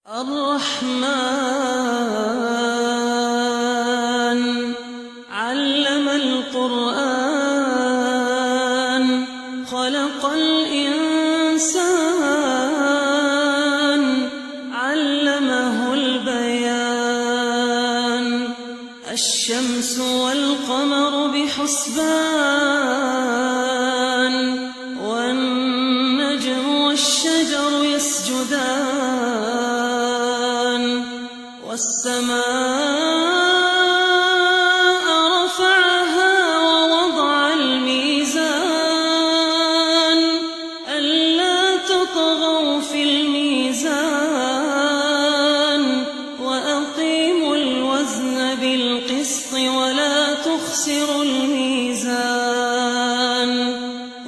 الرحمن علم القرآن خلق الإنسان علمه البيان الشمس والقمر بحسبان والنجم والشجر يسجدان والسماء رفعها ووضع الميزان ألا تطغوا في الميزان وأقيموا الوزن بالقسط ولا تخسروا الميزان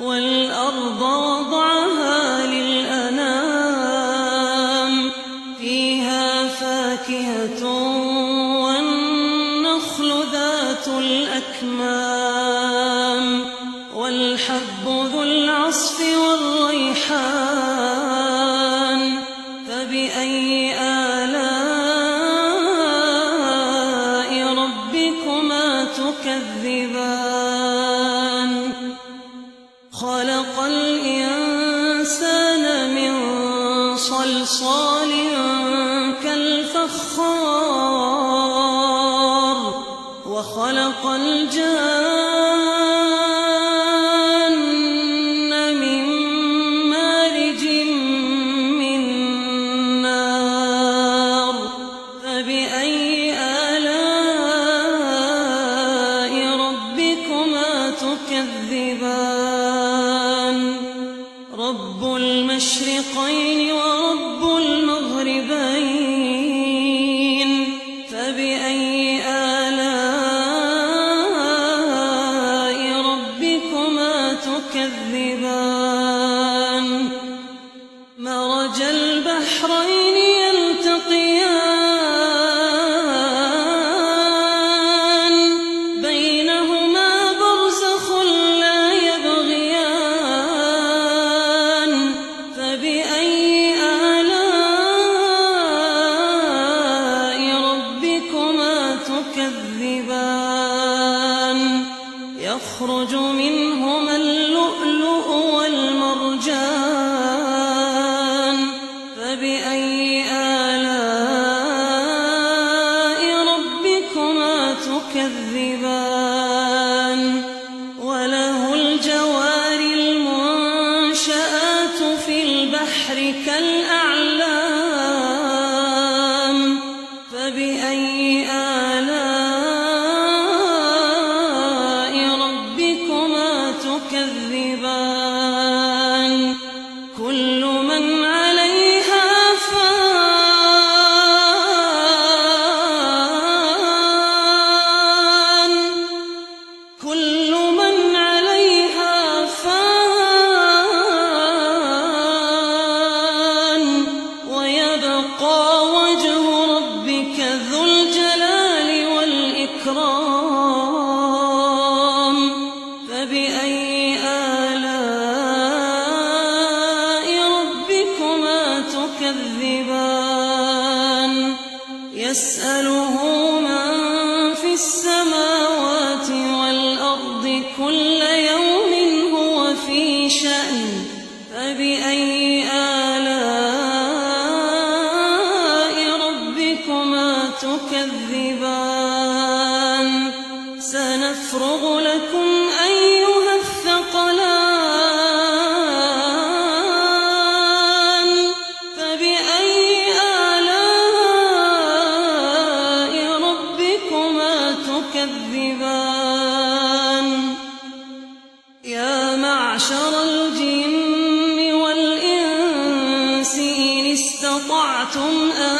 والأرض وضعها للأنام فيها فاكهة والنخل ذات الأكمام والحب ذو العصف والريحان فبأي آلاء ربكما تكذبان خلق الإنسان من صلصال كالفخار وخلق الجان من مارج من نار فبأي آلاء ربكما تكذبان رب المشرقين ورب المغربين فبأي آلاء ربكما تكذبان مرج البحرين يلتقيان بينهما برزخ لا يبغيان فبأي آلاء ربكما تكذبان يخرج منهما اللؤلؤ والمرجان فبأي آلاء ربكما تكذبان وله الجوار المنشآت في البحر كالأعلام فبأي آلاء ربكما تكذبان كل من عليها فان كل من عليها فان ويبقى وجه ربك ذو الجلال والإكرام فبأي آلاء ربكما تكذبان يسأله من في السماوات والأرض كل يوم هو في شأن فبأي آلاء ربكما تكذبان سنفرغ لكم أيها الثقلان فبأي آلاء ربكما تكذبان يا معشر الجن والإنس إن استطعتم أن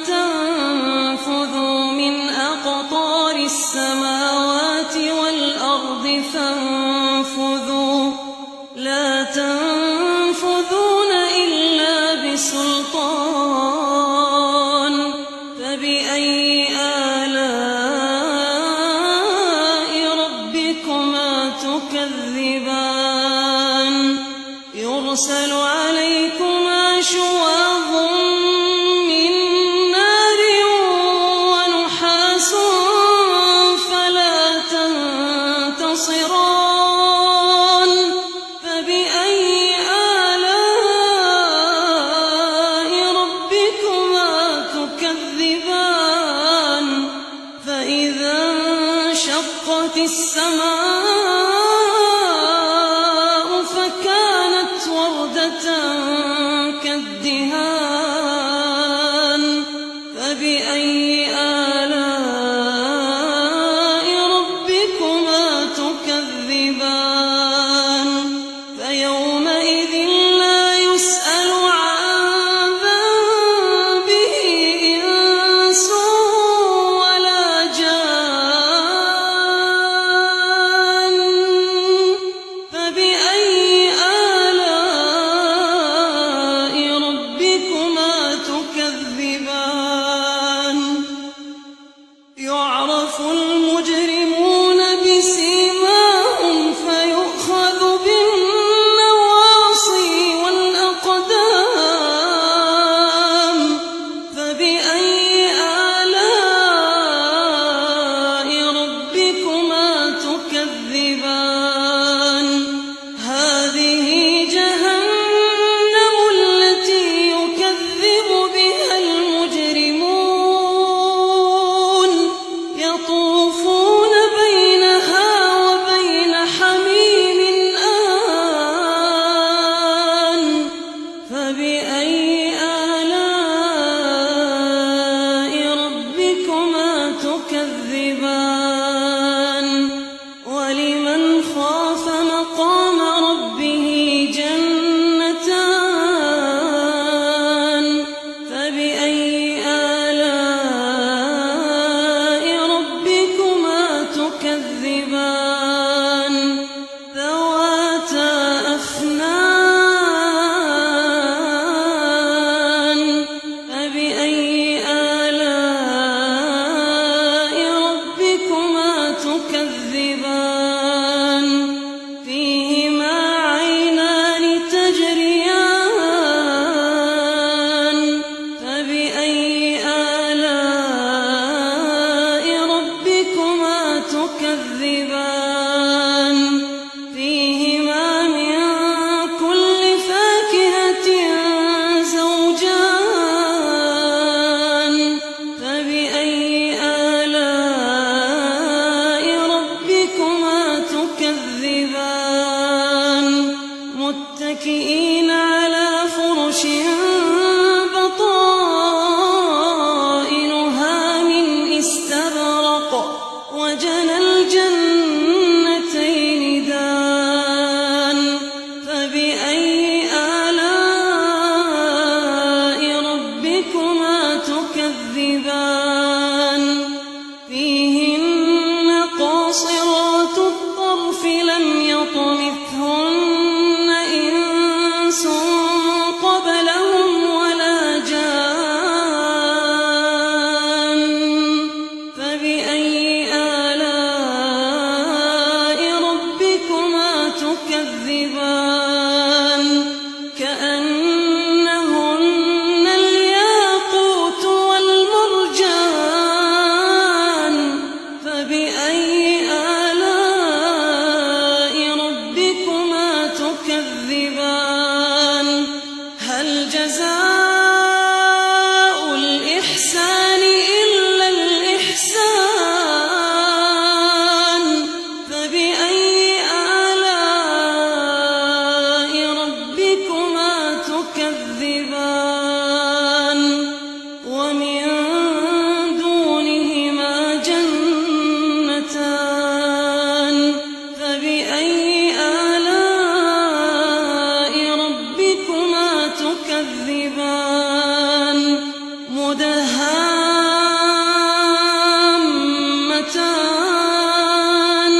تنفذوا من أقطار السماوات والأرض فانفذوا لا تنفذون إلا بسلطان فبأي آلاء ربكما تكذبان يرسل عليكما شواظ من بغتة كالدهان فبأي آلاء ربكما تكذبان فيومئذ لا يسأل عن ذنبه إنس ولا جان فبأي آلاء ربكما تكذبان يعرف المجرمون بسيماهم فيؤخذ بالنواصي والأقدام فبأي آلاء ربكما تكذبان هذه جهنم التي يكذب بها المجرمون يطوفون بينها وبين حميم آن فبأي آلاء ربكما تكذبان ولمن خاف مقام ربه جنتان فبأي آلاء ربكما تكذبان ذواتا أفنان فبأي آلاء ربكما تكذبان فيهما عينان تجريان فبأي آلاء ربكما تكذبان فيهما من كل فاكهة زوجان فبأي آلاء ربكما تكذبان متكئين على فرش بطائنها من استبرق وجنى الجنتين دان فبأي آلاء ربكما تكذبان فيهن قاصرات الطرف لم يطمثهن إنس قبلهم ولا جان فبأي آلاء ربكما تكذبان كأنهن الياقوت والمرجان فبأي آلاء ربكما تكذبان هل جزاء الإحسان إلا الإحسان فبأي آلاء ربكما تكذبان ومن دونهما جنتان فبأي آلاء ربكما تكذبان مدهامتان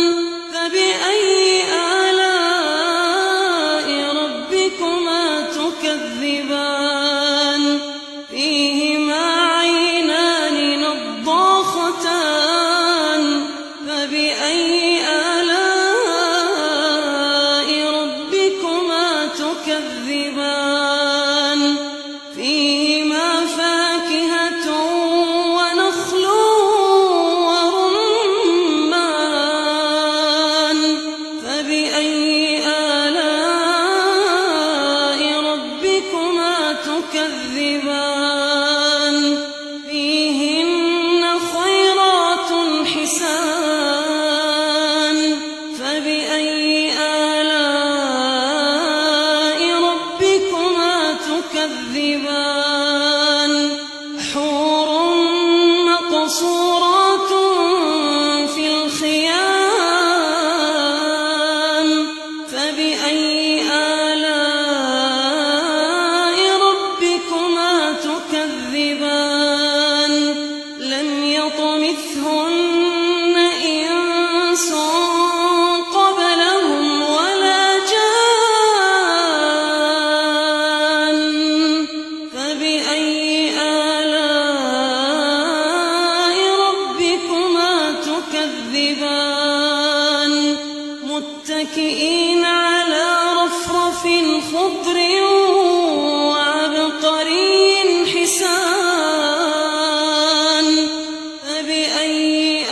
فبأي آلاء ربكما تكذبان فيهما عينان نضاختان فبأي آلاء ربكما تكذبان فيهما فاكهة ونخل ورمان فبأي آلاء ربكما تكذبان فيهن خيرات حسان فبأي آلاء ربكما تكذبان حور مقصورات في الخيام فبأي آلاء ربكما تكذبان لم يطمثهن إنس قبلهم ولا جان فبأي آلاء ربكما تكذبان متكئين على رفرف خضر وعبقري حسان فبأي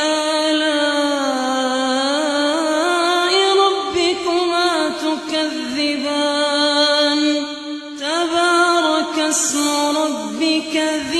آلاء ربكما تكذبان تبارك اسم ربك ذي